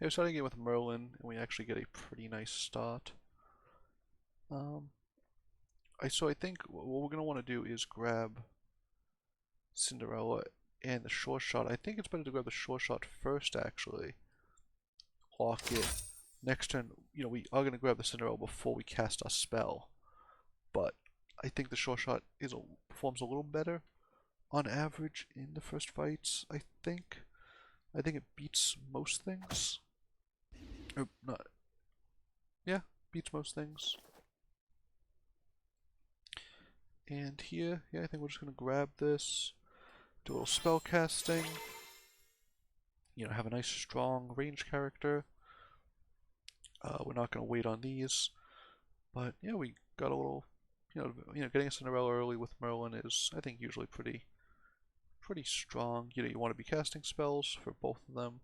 we're starting it with Merlin, and we actually get a pretty nice start. Um, so I think what we're gonna want to do is grab Cinderella and the sure shot. I think it's better to grab the sure shot first, actually. Lock it. Next turn, we are gonna grab the Cinderella before we cast our spell, but I think the sure shot performs a little better on average in the first fights. I think. I think it beats most things. Or not. Yeah, beats most things. And here, yeah, I think we're just gonna grab this, do a little spell casting. Have a nice strong range character. We're not gonna wait on these, but yeah, we got a little. Getting a Cinderella early with Merlin is, I think, usually pretty strong. You want to be casting spells for both of them,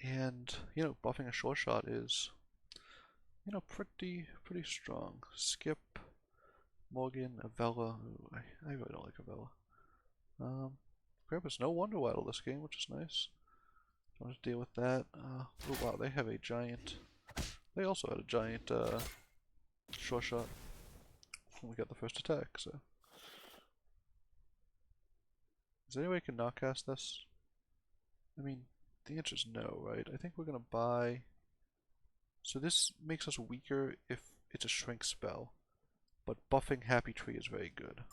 and buffing a sure shot is pretty strong. Skip, Morgan, Avella. Ooh, I really don't like Avella. Grandpa's no Wonder Waddle this game, which is nice. Don't have to deal with that. Oh wow, they have a giant. They also had a giant sure shot when we got the first attack. So, is there any way I can not cast this? I mean, the answer is no, right? I think we're gonna buy. So this makes us weaker if it's a shrink spell, but buffing Happy Tree is very good.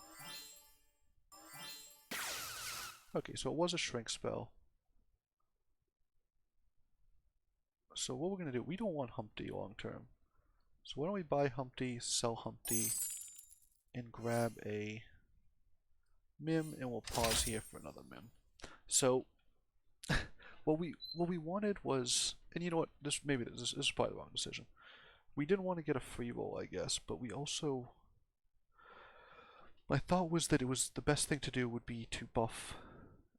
Okay, so it was a shrink spell. So what we're going to do, we don't want Humpty long term. So why don't we buy Humpty, sell Humpty, and grab a Mim, and we'll pause here for another Mim. So what we wanted was, and you know what, this is probably the wrong decision. We didn't want to get a free roll, I guess, but we also, my thought was that it was the best thing to do would be to buff,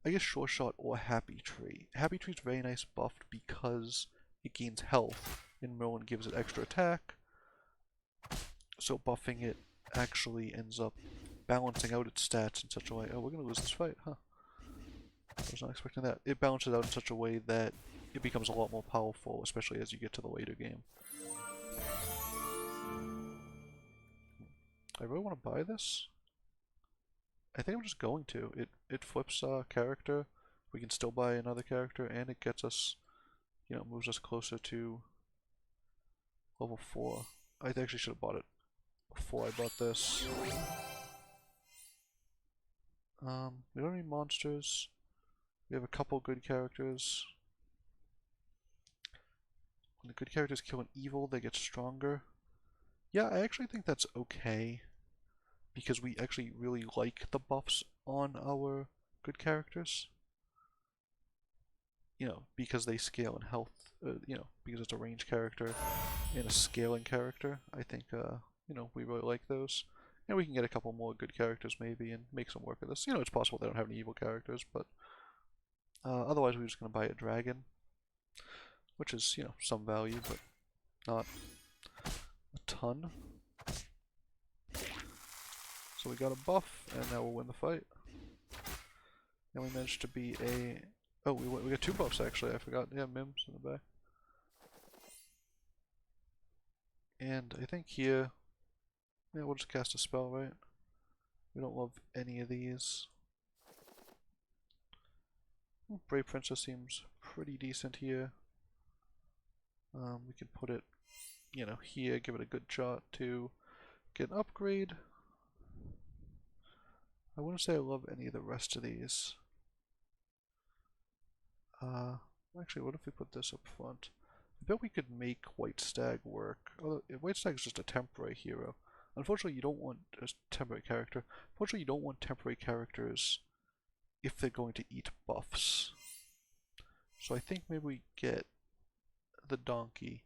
I guess, Sure Shot or Happy Tree. Happy Tree's very nice buffed because it gains health, and Merlin gives it extra attack. So buffing it actually ends up balancing out its stats in such a way. Oh, we're gonna lose this fight, huh? I was not expecting that. It balances out in such a way that it becomes a lot more powerful, especially as you get to the later game. I really want to buy this. I think I'm just going to. It flips character. We can still buy another character, and it gets us, moves us closer to level 4. I actually should have bought it before I bought this. We don't need monsters. We have a couple good characters. When the good characters kill an evil, they get stronger. Yeah, I actually think that's okay, because we actually really like the buffs on our good characters. Because they scale in health, because it's a range character and a scaling character. I think, we really like those. And we can get a couple more good characters maybe and make some work of this. It's possible they don't have any evil characters, but otherwise we're just going to buy a dragon, which is, some value, but not a ton. So we got a buff, and now we'll win the fight. And we managed to be a... Oh, we got 2 buffs actually, I forgot. Yeah, Mims in the back. And I think here... Yeah, we'll just cast a spell, right? We don't love any of these. Brave Princess seems pretty decent here. We can put it, here, give it a good shot to get an upgrade. I wouldn't say I love any of the rest of these. Actually, what if we put this up front? I bet we could make White Stag work. Although, White Stag is just a temporary hero. Unfortunately, you don't want a temporary character. Unfortunately, you don't want temporary characters if they're going to eat buffs. So I think maybe we get the donkey.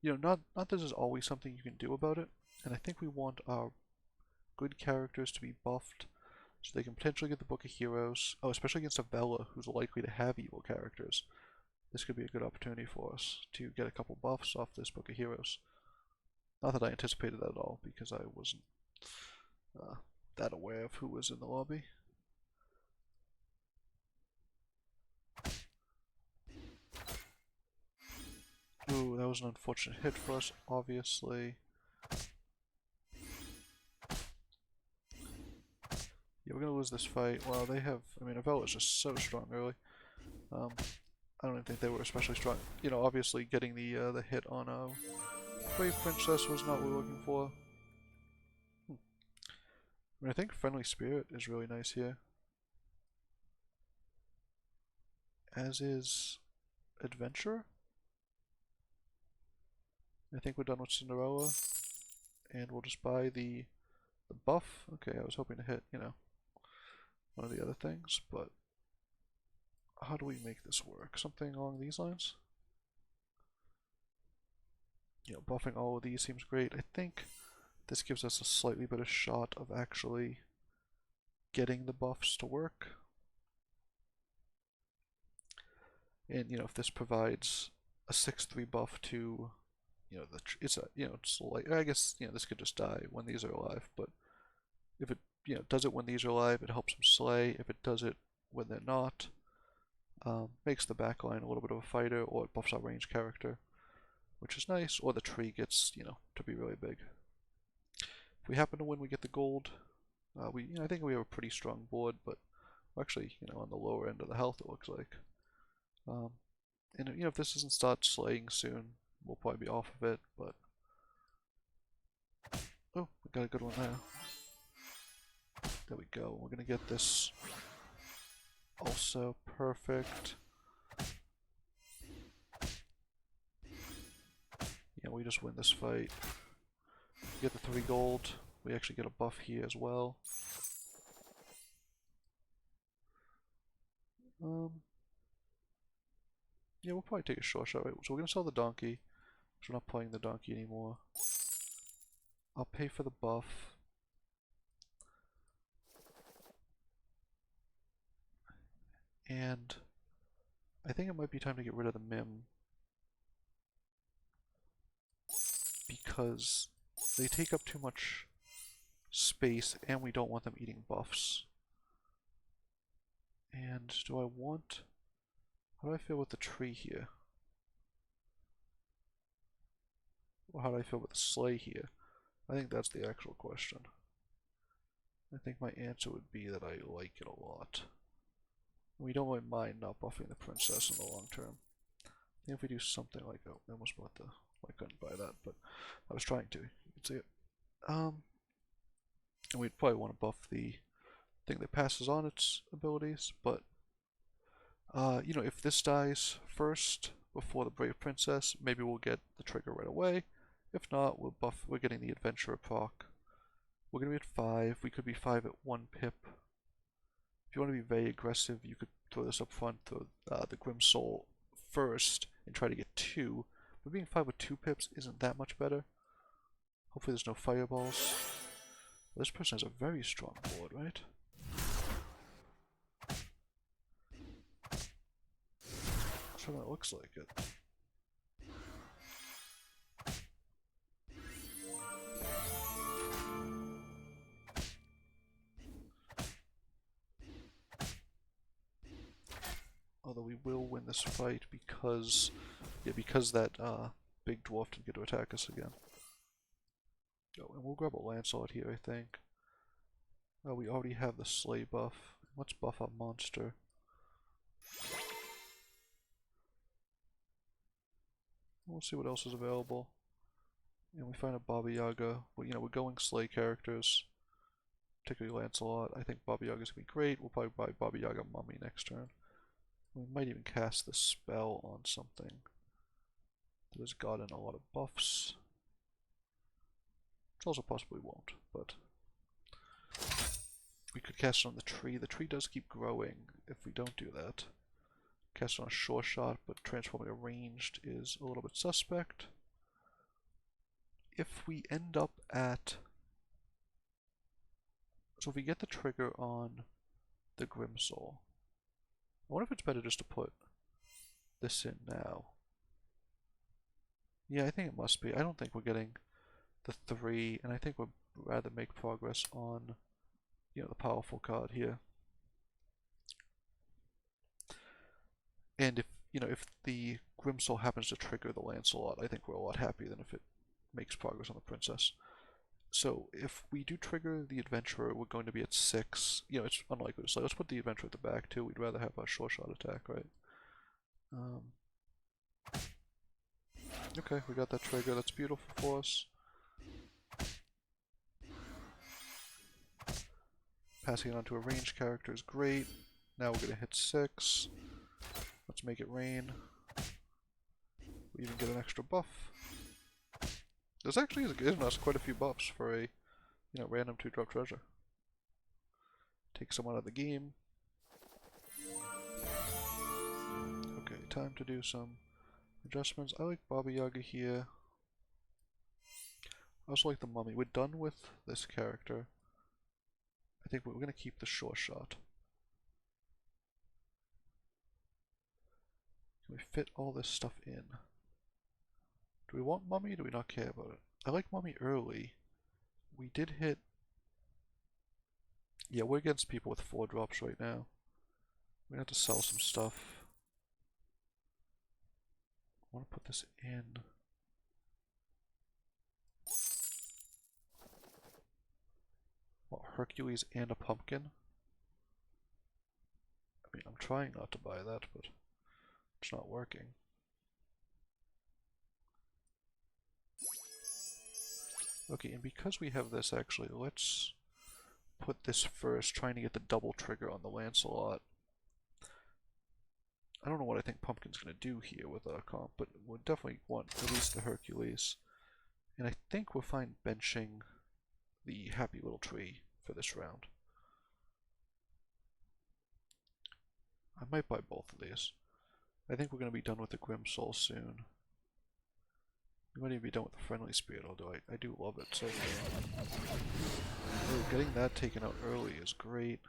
Not that there's always something you can do about it, and I think we want our good characters to be buffed so they can potentially get the Book of Heroes. Oh, especially against Avella, who's likely to have evil characters. This could be a good opportunity for us to get a couple buffs off this Book of Heroes. Not that I anticipated that at all, because I wasn't that aware of who was in the lobby. was an unfortunate hit for us, obviously. Yeah, we're gonna lose this fight. Wow, they have... I mean, Avella is just so strong, really. I don't even think they were especially strong. You know, obviously getting the hit on Brave Princess was not what we were looking for. I mean, I think Friendly Spirit is really nice here. As is Adventure. I think we're done with Cinderella. And we'll just buy the buff. Okay, I was hoping to hit, you know, one of the other things, but how do we make this work? Something along these lines? You know, buffing all of these seems great. I think this gives us a slightly better shot of actually getting the buffs to work. And, you know, if this provides a 6/3 buff to, you know, it's like, I guess, you know, this could just die when these are alive, but if it, you know, does it when these are alive, it helps them slay. If it does it when they're not, makes the backline a little bit of a fighter, or it buffs our range character, which is nice, or the tree gets, you know, to be really big. If we happen to win, we get the gold. You know, I think we have a pretty strong board, but we're actually, you know, on the lower end of the health, it looks like. And you know, if this doesn't start slaying soon, we'll probably be off of it, but... Oh, we got a good one there. There we go. We're gonna get this also perfect. Yeah, we just win this fight. We get the 3 gold. We actually get a buff here as well. Yeah, we'll probably take a short shot, right? So we're gonna sell the donkey, because we're not playing the donkey anymore. I'll pay for the buff. And I think it might be time to get rid of the Mim, because they take up too much space and we don't want them eating buffs. And do I want... How do I feel with the tree here? Or how do I feel with the sleigh here? I think that's the actual question. I think my answer would be that I like it a lot. We don't really mind not buffing the princess in the long term. I think if we do something like... Oh, I almost bought the... I couldn't buy that, but I was trying to. You can see it. And we'd probably want to buff the thing that passes on its abilities, but you know, if this dies first before the Brave Princess, maybe we'll get the trigger right away. If not, we're getting the Adventurer proc. We're gonna be at 5. We could be 5 at 1 pip. If you want to be very aggressive, you could throw this up front, throw the Grim Soul first, and try to get 2. But being 5 with 2 pips isn't that much better. Hopefully there's no fireballs. This person has a very strong board, right? Sure that looks like it. Although we will win this fight because, yeah, because that big dwarf didn't get to attack us again. Oh, and we'll grab a Lancelot here, I think. Oh, we already have the Slay buff. Let's buff our monster. We'll see what else is available. And we find a Baba Yaga. Well, you know, we're going Slay characters, particularly Lancelot. I think Baba Yaga's gonna be great. We'll probably buy Baba Yaga Mummy next turn. We might even cast the spell on something that has gotten a lot of buffs. Which also possibly won't, but we could cast it on the tree. The tree does keep growing if we don't do that. Cast it on a sure shot, but transforming a ranged is a little bit suspect. If we end up at... So if we get the trigger on the Grim Soul, I wonder if it's better just to put this in now. Yeah, I think it must be. I don't think we're getting the 3, and I think we'd rather make progress on, you know, the powerful card here. And if, you know, if the Grimsoul happens to trigger the Lancelot, I think we're a lot happier than if it makes progress on the Princess. So if we do trigger the Adventurer, we're going to be at 6. You know, it's unlikely. So let's put the Adventurer at the back too. We'd rather have a short shot attack, right? Okay, we got that trigger. That's beautiful for us. Passing it on to a ranged character is great. Now we're going to hit 6. Let's make it rain. We even get an extra buff. This actually is giving us quite a few buffs for a, random 2-drop treasure. Take someone out of the game. Okay, time to do some adjustments. I like Baba Yaga here. I also like the Mummy. We're done with this character. I think we're going to keep the short shot. Can we fit all this stuff in? Do we want Mummy or do we not care about it? I like Mummy early. We did hit... Yeah, we're against people with 4 drops right now. We're going to have to sell some stuff. I want to put this in. What, Hercules and a pumpkin? I mean, I'm trying not to buy that, but it's not working. Okay, and because we have this, actually, let's put this first, trying to get the double trigger on the Lancelot. I don't know what I think Pumpkin's going to do here with a comp, but we'll definitely want at least the Hercules. And I think we'll find benching the Happy Little Tree for this round. I might buy both of these. I think we're going to be done with the Grimsoul soon. We might even be done with the Friendly Spirit, although I do love it so far. Oh, getting that taken out early is great.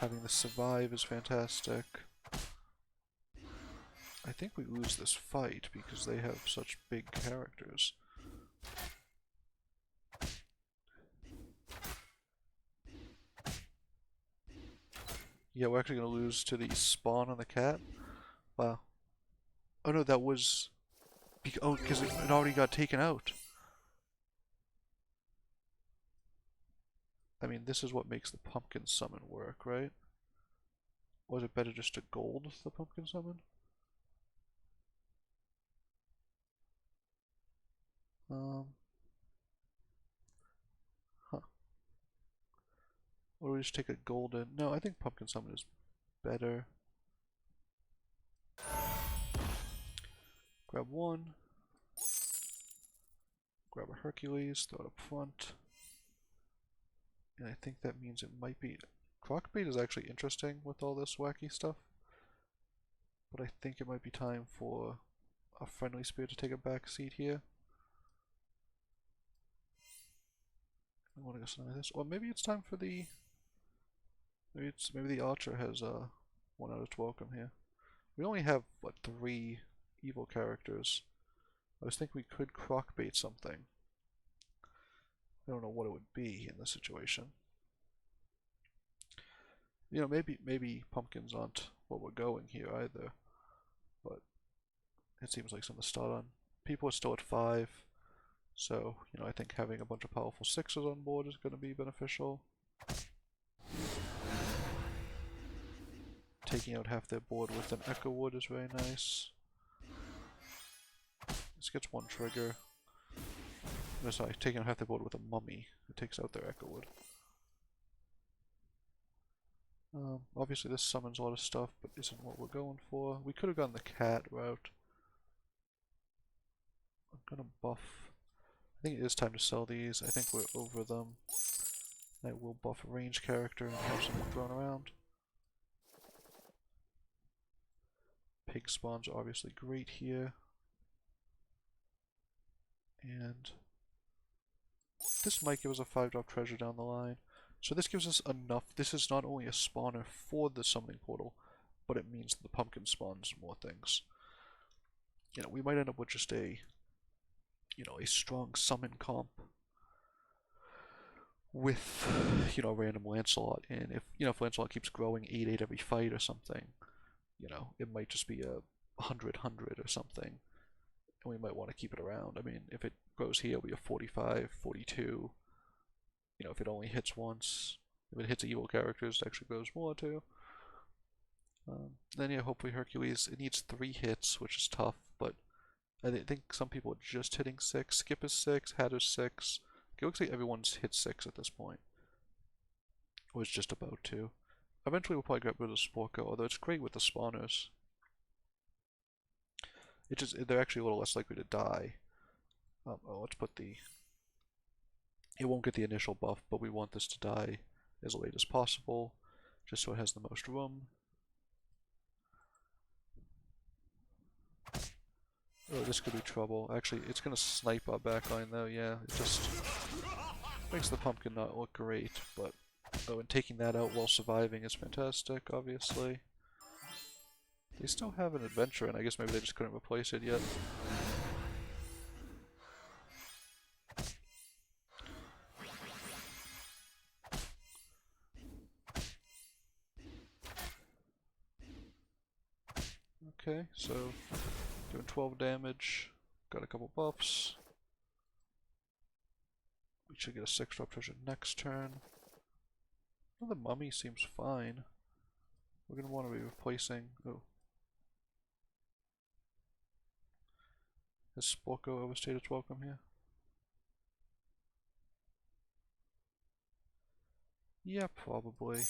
Having the survive is fantastic. I think we lose this fight because they have such big characters. Yeah, we're actually going to lose to the Spawn and the Cat. Wow. Oh no, that was... Oh, because it already got taken out. I mean, this is what makes the Pumpkin Summon work, right? Or is it better just to gold the Pumpkin Summon? Huh. Or do we just take a golden? No, I think Pumpkin Summon is better. Grab one. Grab a Hercules, throw it up front. And I think that means it might be... Crockbait is actually interesting with all this wacky stuff. But I think it might be time for a Friendly Spirit to take a back seat here. I want to go something like this. Or maybe it's time for the... Maybe the Archer has one out of its welcome here. We only have, what, 3 evil characters. I was thinking we could crockbait something. I don't know what it would be in this situation. You know, maybe pumpkins aren't what we're going here either. But it seems like something to start on. People are still at 5. So, I think having a bunch of powerful 6s on board is going to be beneficial. Taking out half their board with an Echo Wood is very nice. This gets 1 trigger. No, sorry, taking out half their board with a Mummy. It takes out their Echo Wood. Obviously this summons a lot of stuff, but isn't what we're going for. We could have gone the cat route. I'm gonna buff. I think it is time to sell these. I think we're over them. I will buff a range character and have something thrown around. Pig spawns are obviously great here. And this might give us a 5-drop treasure down the line. So this gives us enough. This is not only a spawner for the summoning portal, but it means the pumpkin spawns more things. We might end up with just a strong summon comp with, random Lancelot. And if Lancelot keeps growing 8/8 every fight or something, you know, it might just be a 100 or something, and we might want to keep it around. I mean, if it grows here, it'll be a 45, 42. You know, if it only hits once, if it hits evil characters, it actually grows more too. Then yeah, hopefully Hercules. It needs 3 hits, which is tough, but I think some people are just hitting 6. Skip is 6, Hat is 6. It looks like everyone's hit 6 at this point. Or it's just about to. Eventually we'll probably get rid of Sporko, although it's great with the spawners. They're actually a little less likely to die. Let's put the... It won't get the initial buff, but we want this to die as late as possible, just so it has the most room. Oh, this could be trouble. Actually, it's gonna snipe our backline though, yeah. It just makes the pumpkin not look great, but... Oh, and taking that out while surviving is fantastic, obviously. They still have an adventure, and I guess maybe they just couldn't replace it yet. Okay, so doing 12 damage, got a couple buffs. We should get a 6-drop treasure next turn. Well, the mummy seems fine. We're going to want to be replacing... Oh. Has Sporko overstayed its welcome here? Yeah, probably.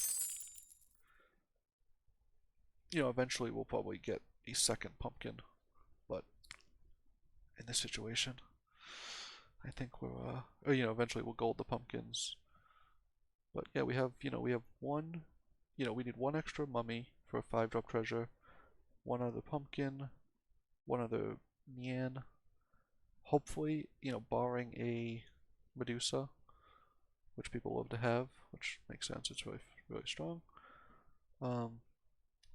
You know, eventually we'll probably get a second pumpkin, but in this situation, I think we're, or, you know, eventually we'll gold the pumpkins. But yeah, we have one, you know, we need 1 extra mummy for a 5-drop treasure, 1 other pumpkin, 1 other Nyan. Hopefully, you know, barring a Medusa, which people love to have, which makes sense, it's really, really strong.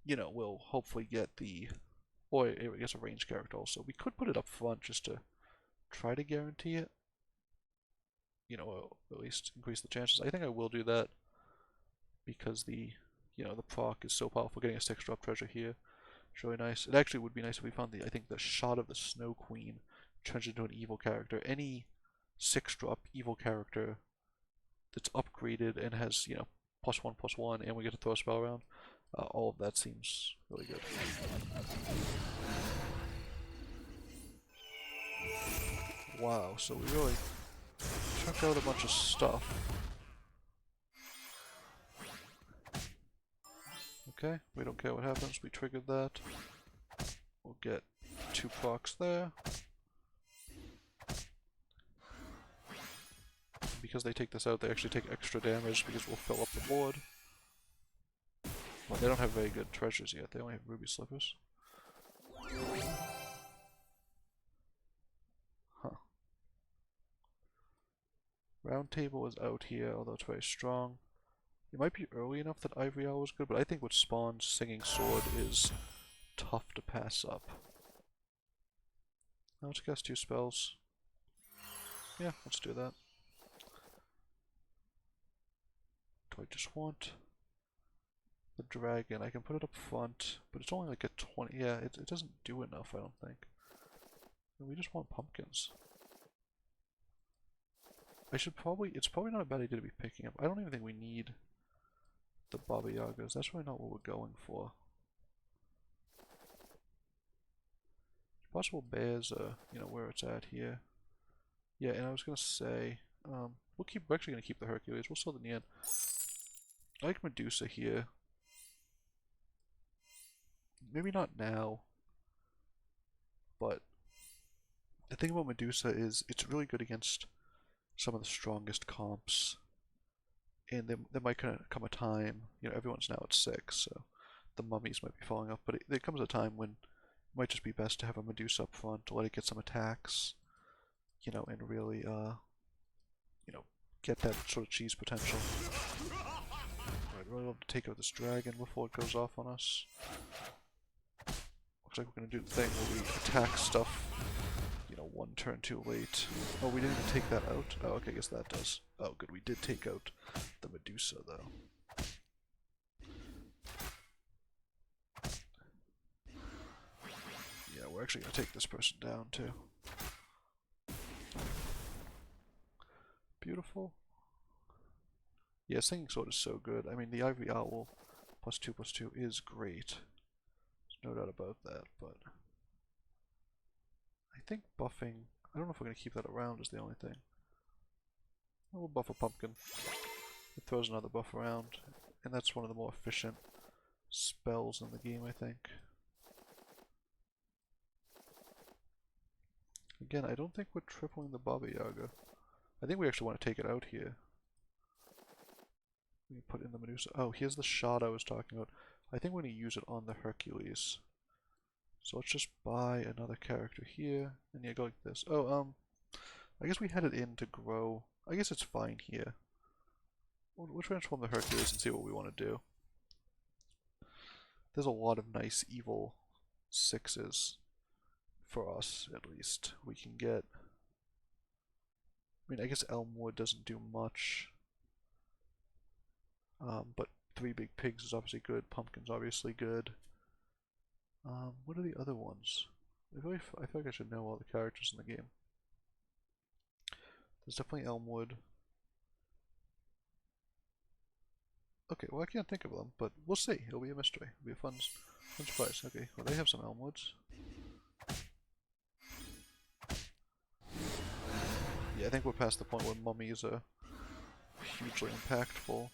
You know, we'll hopefully get the, or I guess a range character also. We could put it up front just to try to guarantee it. You know, at least increase the chances. I think I will do that because the, you know, the proc is so powerful. Getting a 6-drop treasure here is really nice. It actually would be nice if we found I think the shot of the Snow Queen turns into an evil character. Any 6-drop evil character that's upgraded and has, you know, +1/+1, and we get to throw a spell around. All of that seems really good. Wow, so we really took out a bunch of stuff. Okay, we don't care what happens, we triggered that. We'll get 2 procs there. Because they take this out, they actually take extra damage because we'll fill up the board. Well, they don't have very good treasures yet, they only have ruby slippers. Huh. Round table is out here, although it's very strong. It might be early enough that Ivory Owl is good, but I think with Spawn's Singing Sword is tough to pass up. Now let's cast 2 spells. Yeah, let's do that. Do I just want the dragon? I can put it up front, but it's only like a 20. Yeah, it doesn't do enough, I don't think. We just want pumpkins. It's probably not a bad idea to be picking up. I don't even think we need the Baba Yagas. That's really not what we're going for. Possible bears are, you know, where it's at here. Yeah, and I was gonna say, we're actually gonna keep the Hercules. We'll sell the Nyan. I like Medusa here. Maybe not now, but the thing about Medusa is it's really good against some of the strongest comps. And there might come a time, you know, everyone's now at 6, so the mummies might be falling off, but there comes a time when it might just be best to have a Medusa up front to let it get some attacks, you know, and really, you know, get that sort of cheese potential. I'd really love to take out this dragon before it goes off on us. Looks like we're going to do the thing where we attack stuff, you know, 1 turn too late. Oh, we didn't even take that out? Oh, okay, I guess that does. Oh, good, we did take out the Medusa, though. we're actually going to take this person down too. Beautiful. Yeah, Singing Sword is so good. I mean, the Ivory Owl +2/+2 is great. There's no doubt about that, but I think buffing... I don't know if we're going to keep that around is the only thing. We'll buff a pumpkin. It throws another buff around, and that's one of the more efficient spells in the game, I think. Again, I don't think we're tripling the Baba Yaga. I think we actually want to take it out here. We put in the Medusa. Oh, here's the shot I was talking about. I think we're going to use it on the Hercules. So let's just buy another character here, and yeah, go like this. Oh, I guess we had it in to grow. I guess it's fine here. We'll transform the Hercules and see what we want to do. There's a lot of nice evil 6s for us, at least. We can get... I mean, I guess Elmwood doesn't do much. But 3 Big Pigs is obviously good. Pumpkin's obviously good. What are the other ones? I feel like I should know all the characters in the game. There's definitely Elmwood. Okay, well I can't think of them, but we'll see. It'll be a mystery. It'll be a fun surprise. Okay, well they have some Elmwoods. Yeah, I think we're past the point where mummies are hugely impactful.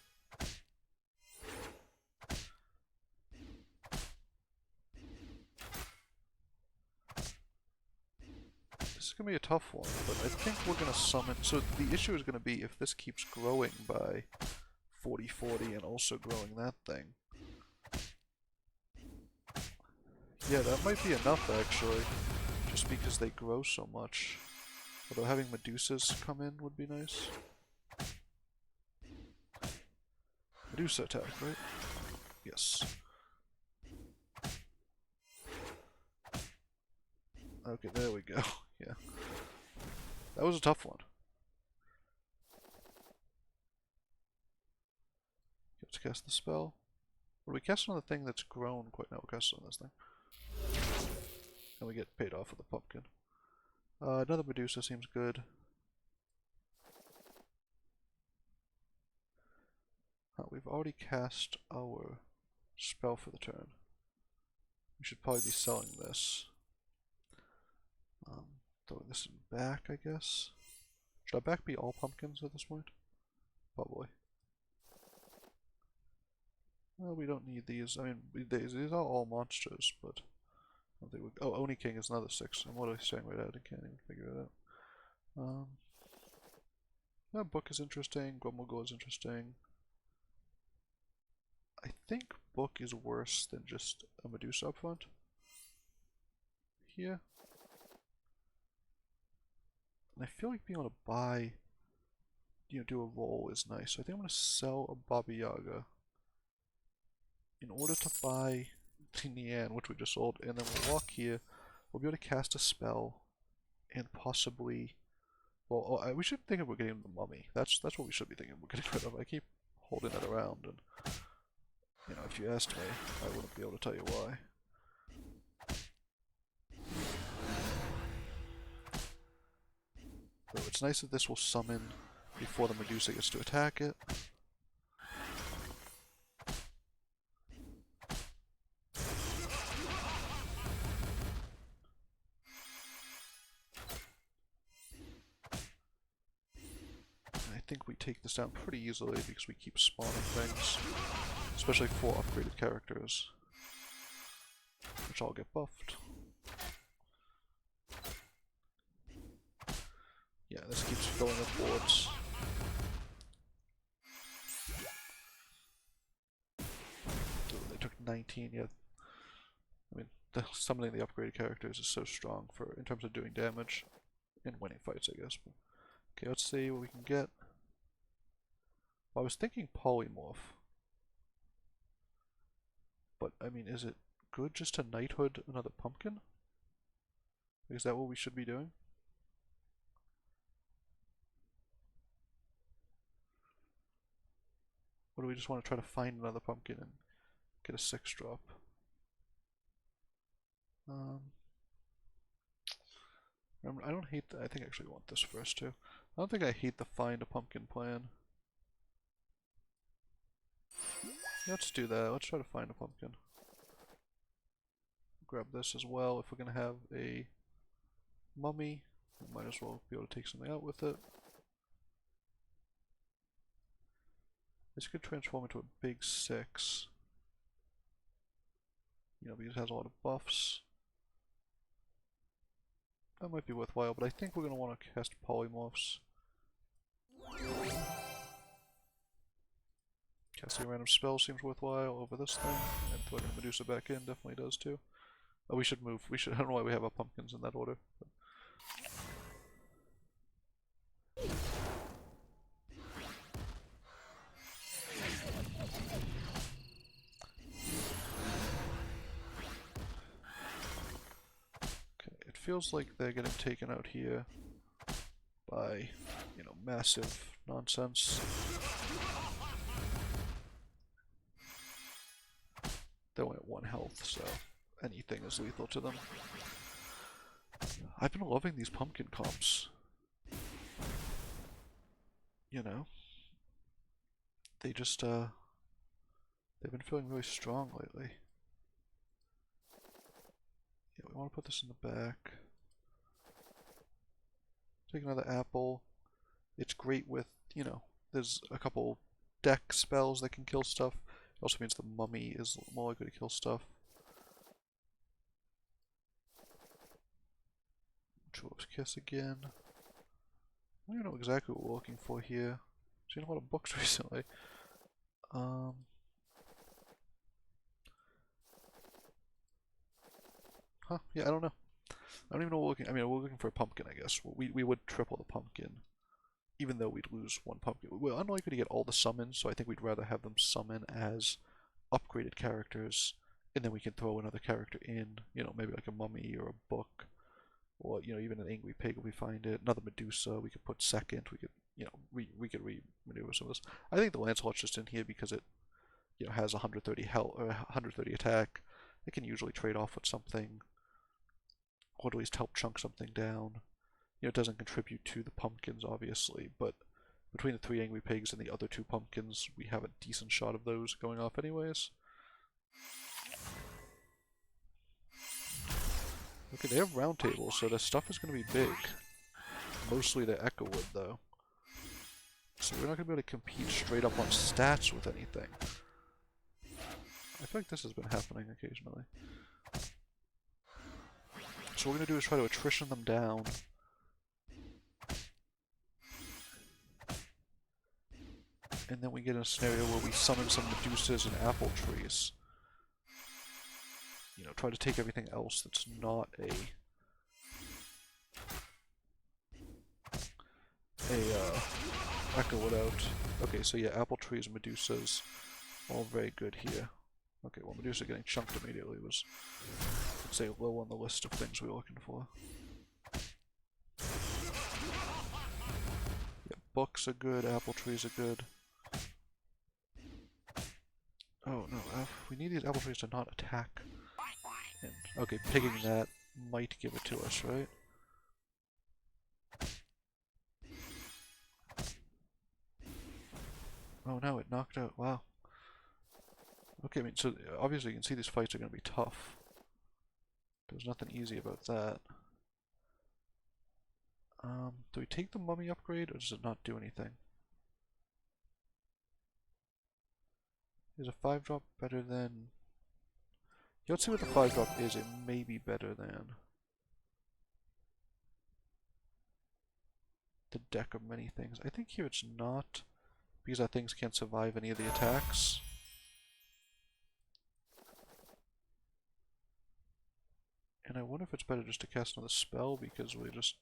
This is going to be a tough one, but I think we're going to summon... So the issue is going to be if this keeps growing by 40/40 and also growing that thing. Yeah, that might be enough actually, just because they grow so much. Although having Medusas come in would be nice. Medusa attack, right? Yes. Okay, there we go. Yeah. That was a tough one. Let's cast the spell. Or we cast on the thing that's grown quite... No, we'll cast on this thing. And we get paid off with a pumpkin. Another Medusa seems good. We've already cast our spell for the turn. We should probably be selling this. Throwing this in back, I guess. Should our back be all pumpkins at this point? Probably. Well, we don't need these. I mean, these are all monsters, but I don't think we... Oh, Oni King is another 6. And what are they saying right out? I can't even figure it out. That book is interesting. Grumble is interesting. I think book is worse than just a Medusa up front. Here. And I feel like being able to buy, do a roll is nice. So I think I'm going to sell a Baba Yaga in order to buy the Nian, which we just sold, and then we'll walk here. We'll be able to cast a spell and possibly... Well, we should think of getting the mummy. That's what we should be thinking we're getting rid of. I keep holding it around, and if you asked me, I wouldn't be able to tell you why. So it's nice that this will summon before the Medusa gets to attack it. I think we take this down pretty easily because we keep spawning things, especially for upgraded characters, which all get buffed. Yeah, this keeps filling up boards. Ooh, they took 19, yeah. I mean, summoning the upgraded characters is so strong in terms of doing damage and winning fights, I guess. But, okay, let's see what we can get. Well, I was thinking polymorph. But, I mean, is it good just to knighthood another pumpkin? Is that what we should be doing? Or do we just want to try to find another pumpkin and get a 6-drop? Remember, I don't hate I think I actually want this first too. I don't think I hate the find a pumpkin plan. Let's do that. Let's try to find a pumpkin. Grab this as well. If we're gonna have a mummy, we might as well be able to take something out with it. This could transform into a big 6. You know, because it has a lot of buffs. That might be worthwhile, but I think we're going to want to cast polymorphs. Casting a random spell seems worthwhile over this thing, and throwing Medusa back in definitely does too. Oh, we should move. I don't know why we have our pumpkins in that order. But. Okay, it feels like they're getting taken out here by, you know, massive nonsense. They're only at 1 health, so anything is lethal to them. I've been loving these pumpkin comps. You know, they just, they've been feeling really strong lately. Yeah, we want to put this in the back. Take another apple. It's great with, you know, there's a couple deck spells that can kill stuff. It also means the mummy is more likely to kill stuff. Julep's Kiss again. I don't even know exactly what we're looking for here. I've seen a lot of books recently. Huh, yeah, I don't know. I don't even know what we're looking. I mean, we're looking for a pumpkin, I guess. We would triple the pumpkin, even though we'd lose 1 pumpkin. We're unlikely to get all the summons, so I think we'd rather have them summon as upgraded characters, and then we can throw another character in, you know, maybe like a mummy or a book, or, you know, even an angry pig if we find it. Another Medusa we could put second. We could, you know, we could re-maneuver some of this. I think the Lancelot's just in here because it, you know, has 130 health or 130 attack. It can usually trade off with something, or at least help chunk something down. You know, it doesn't contribute to the pumpkins, obviously, but between the 3 angry pigs and the other 2 pumpkins, we have a decent shot of those going off anyways. Okay, they have round tables, so their stuff is going to be big. Mostly their Echo Wood, though. So we're not going to be able to compete straight up on stats with anything. I feel like this has been happening occasionally. So what we're going to do is try to attrition them down. And then we get in a scenario where we summon some Medusas and apple trees. You know, try to take everything else that's not a Echo Wood out. Okay, so yeah, apple trees and Medusas, all very good here. Okay, well, Medusa getting chunked immediately was, I'd say, low on the list of things we were looking for. Yeah, books are good, apple trees are good. Oh no, we need these apple trees to not attack. And, okay, pigging that might give it to us, right? Oh no, it knocked out, wow. Okay, I mean, so obviously you can see these fights are going to be tough. There's nothing easy about that. Do we take the mummy upgrade, or does it not do anything? Is a 5-drop better than... Yeah, let's see what the 5-drop is. It may be better than the deck of many things. I think here it's not, because our things can't survive any of the attacks. And I wonder if it's better just to cast another spell, because we just...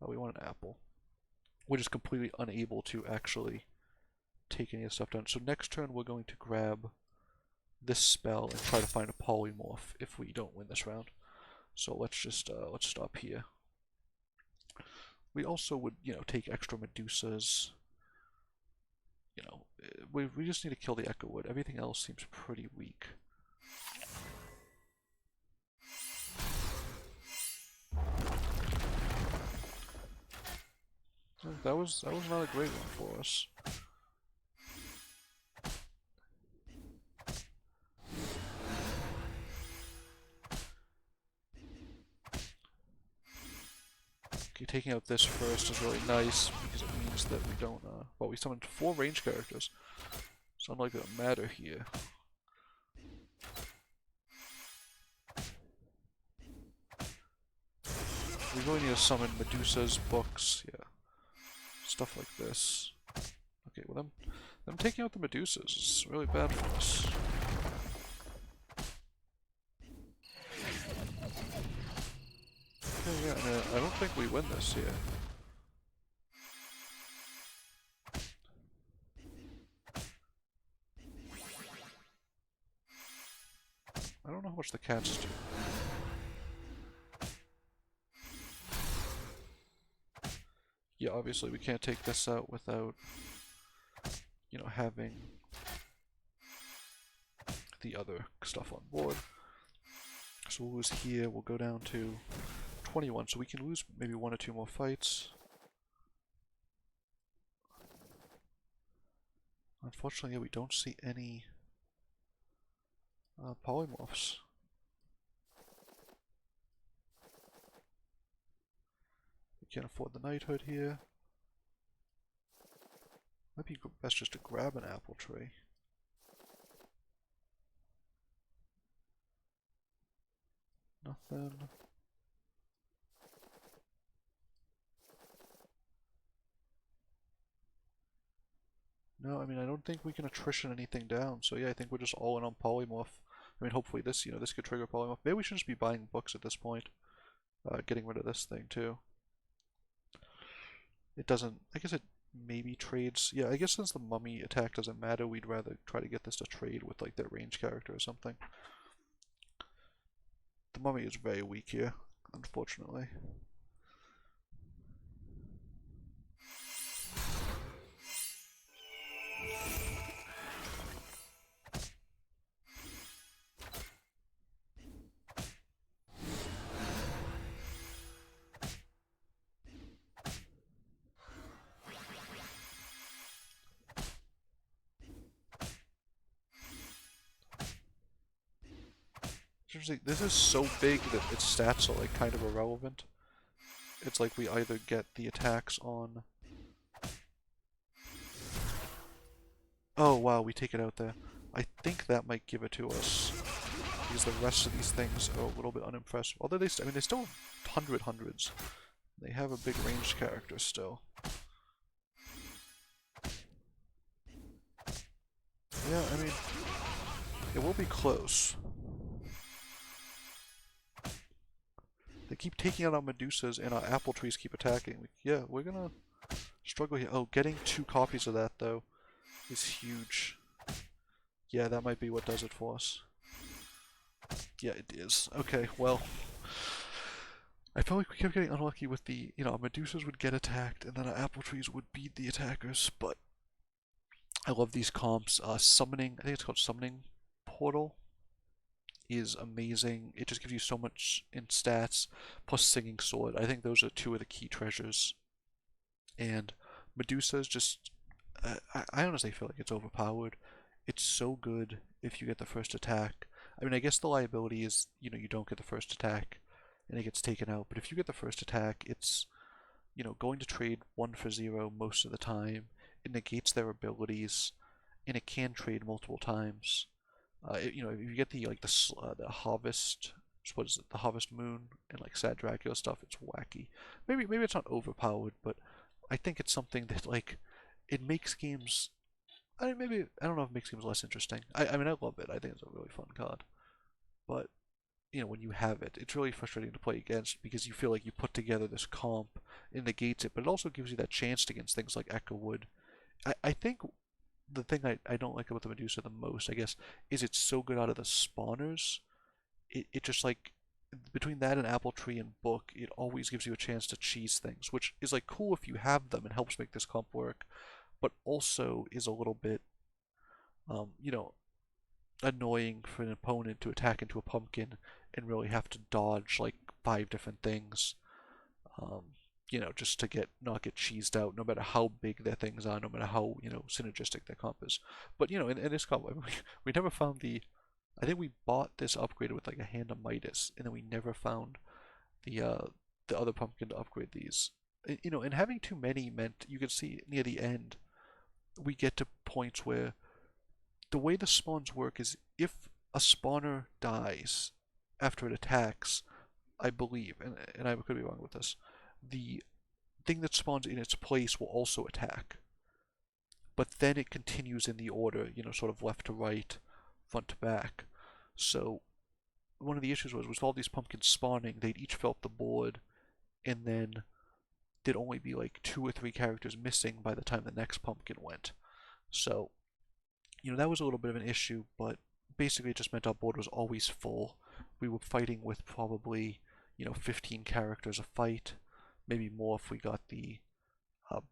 Oh, we want an apple. We're just completely unable to actually take any of the stuff down. So next turn we're going to grab this spell and try to find a polymorph if we don't win this round. So let's just let's stop here. We also would, you know, take extra Medusas. You know, we just need to kill the Echo Wood. Everything else seems pretty weak. that was not a great one for us. Okay, taking out this first is really nice because it means that we don't. Well, we summoned 4 range characters. It's not like it'll matter here. We really need to summon Medusa's books, yeah. Stuff like this. Okay, well them taking out the Medusas is really bad for us. Okay, yeah, I don't think we win this here. I don't know how much the cats do. Yeah, obviously we can't take this out without, you know, having the other stuff on board. So we'll lose here, we'll go down to 21, so we can lose maybe 1 or 2 more fights. Unfortunately, yeah, we don't see any polymorphs. We can't afford the knighthood here. Might be best just to grab an apple tree. Nothing. No, I mean, I don't think we can attrition anything down, so yeah, I think we're just all in on polymorph. I mean, hopefully this, you know, this could trigger polymorph. Maybe we should just be buying books at this point. Getting rid of this thing, too. It doesn't, I guess it maybe trades. Yeah, I guess since the mummy attack doesn't matter, we'd rather try to get this to trade with, like, their range character or something. The mummy is very weak here, unfortunately. This is so big that its stats are like kind of irrelevant. It's like we either get the attacks on... Oh wow, we take it out there. I think that might give it to us. Because the rest of these things are a little bit unimpressive. Although they, I mean, they still have hundreds. They have a big ranged character still. Yeah, I mean, it will be close. They keep taking out our Medusas and our apple trees keep attacking. Yeah, we're gonna struggle here. Oh, getting 2 copies of that though is huge. Yeah, that might be what does it for us. Yeah, it is. Okay, well, I felt like we kept getting unlucky with the, you know, our Medusas would get attacked and then our apple trees would beat the attackers, but I love these comps. Summoning, I think it's called Summoning Portal, is amazing. It just gives you so much in stats, plus Singing Sword. I think those are 2 of the key treasures. And Medusa's just, I honestly feel like it's overpowered. It's so good if you get the first attack. I mean, I guess the liability is, you know, you don't get the first attack and it gets taken out. But if you get the first attack, it's, you know, going to trade 1 for 0 most of the time. It negates their abilities, and it can trade multiple times. You know, if you get the like the harvest, what is it? The harvest moon and like Sad Dracula stuff, it's wacky. Maybe it's not overpowered, but I think it's something that like it makes games. I mean, maybe I don't know if it makes games less interesting. I mean, I love it. I think it's a really fun card, but you know, when you have it, it's really frustrating to play against because you feel like you put together this comp and negates it, but it also gives you that chance against things like Echo Wood. I think the thing I don't like about the Medusa the most, I guess, is it's so good out of the spawners. It just like between that and Apple Tree and Book, it always gives you a chance to cheese things, which is like cool if you have them and helps make this comp work, but also is a little bit, you know, annoying for an opponent to attack into a pumpkin and really have to dodge like 5 different things. Um, just to not get cheesed out, no matter how big their things are, no matter how, synergistic their comp is. But, in this comp, I mean, we never found I think we bought this upgraded with like a hand of Midas, and then we never found the uh, the other pumpkin to upgrade these. And having too many meant you could see near the end, we get to points where the way the spawns work is if a spawner dies after it attacks, I believe, and I could be wrong with this, the thing that spawns in its place will also attack. But then it continues in the order, sort of left to right, front to back. So one of the issues was with all these pumpkins spawning, they'd each fill up the board, and then there'd only be like 2 or 3 characters missing by the time the next pumpkin went. So, that was a little bit of an issue, but basically it just meant our board was always full. We were fighting with probably, 15 characters a fight, maybe more if we got the what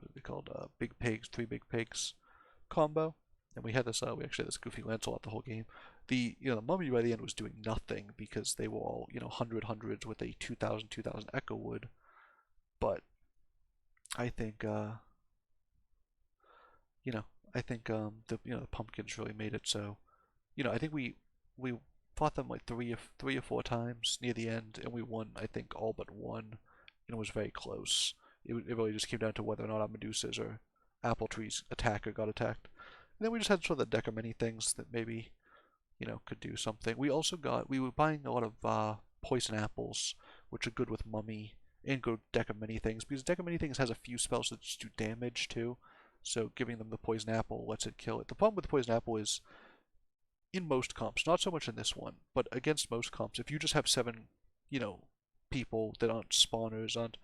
are they called? Big pigs, 3 big pigs combo. And we had this, we actually had this goofy Lancelot the whole game. The mummy by the end was doing nothing because they were all, 100 with a 2000 echo wood. But I think, I think the pumpkins really made it so. I think we fought them like 3 or 4 times near the end, and we won. I think all but one. It was very close. It really just came down to whether or not our Medusas or Apple Tree's attacker got attacked. And then we just had sort of the deck of many things that maybe, could do something. We were buying a lot of poison apples, which are good with Mummy, and good deck of many things, because deck of many things has a few spells that just do damage too. So giving them the poison apple lets it kill it. The problem with the poison apple is, in most comps, not so much in this one, but against most comps, if you just have 7, people that aren't spawners, aren't,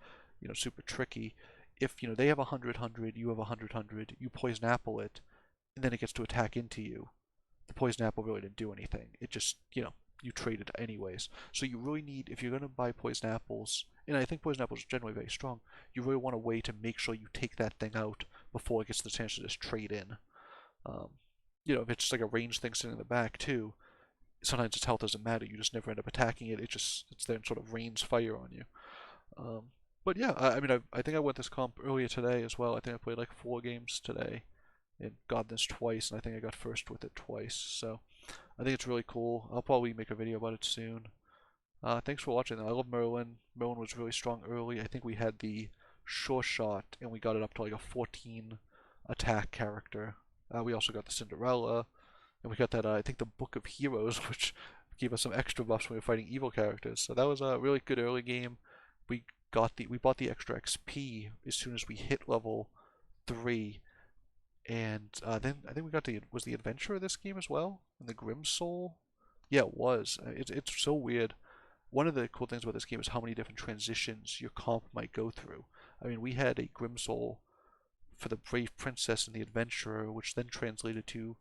super tricky, if, they have 100, you have 100, you poison apple it, and then it gets to attack into you, the poison apple really didn't do anything. It just, you trade it anyways. So you really need, if you're going to buy poison apples, and I think poison apples are generally very strong, you really want a way to make sure you take that thing out before it gets the chance to just trade in. If it's just like a ranged thing sitting in the back too, sometimes its health doesn't matter. You just never end up attacking it. It's there and sort of rains fire on you. But yeah, I mean, I think I went this comp earlier today as well. I think I played like 4 games today and got this twice, and I think I got first with it twice. So I think it's really cool. I'll probably make a video about it soon. Thanks for watching. I love Merlin. Merlin was really strong early. I think we had the sure shot, and we got it up to like a 14 attack character. We also got the Cinderella, and we got that, I think, the Book of Heroes, which gave us some extra buffs when we were fighting evil characters. So that was a really good early game. We bought the extra XP as soon as we hit level 3, and then I think we got was the Adventure of this game as well, and the Grim Soul. Yeah, it was. It's so weird. One of the cool things about this game is how many different transitions your comp might go through. I mean, we had a Grim Soul for the Brave Princess and the Adventurer, which then translated to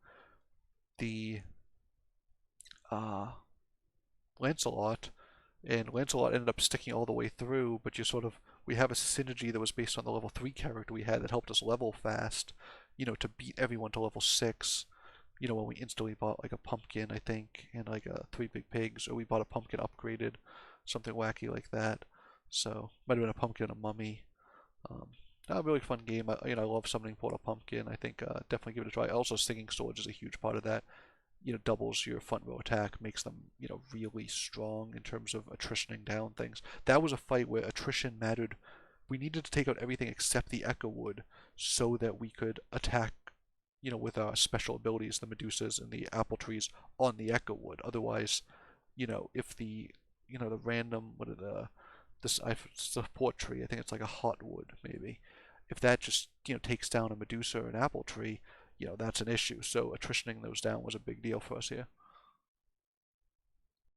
the Lancelot, and Lancelot ended up sticking all the way through, but we have a synergy that was based on the level 3 character we had that helped us level fast, to beat everyone to level 6, when we instantly bought like a pumpkin, I think, and like 3 big pigs, or we bought a pumpkin upgraded, something wacky like that. So, might have been a pumpkin and a mummy. A really fun game. I love summoning Portal Pumpkin. I think definitely give it a try. Also, Stinging Swords is a huge part of that. Doubles your front row attack, makes them, really strong in terms of attritioning down things. That was a fight where attrition mattered. We needed to take out everything except the Echo Wood so that we could attack, with our special abilities, the Medusas and the Apple Trees on the Echo Wood. Otherwise, if the random, this support tree, I think it's like a hot wood maybe. If that just takes down a Medusa or an apple tree, that's an issue. So attritioning those down was a big deal for us here.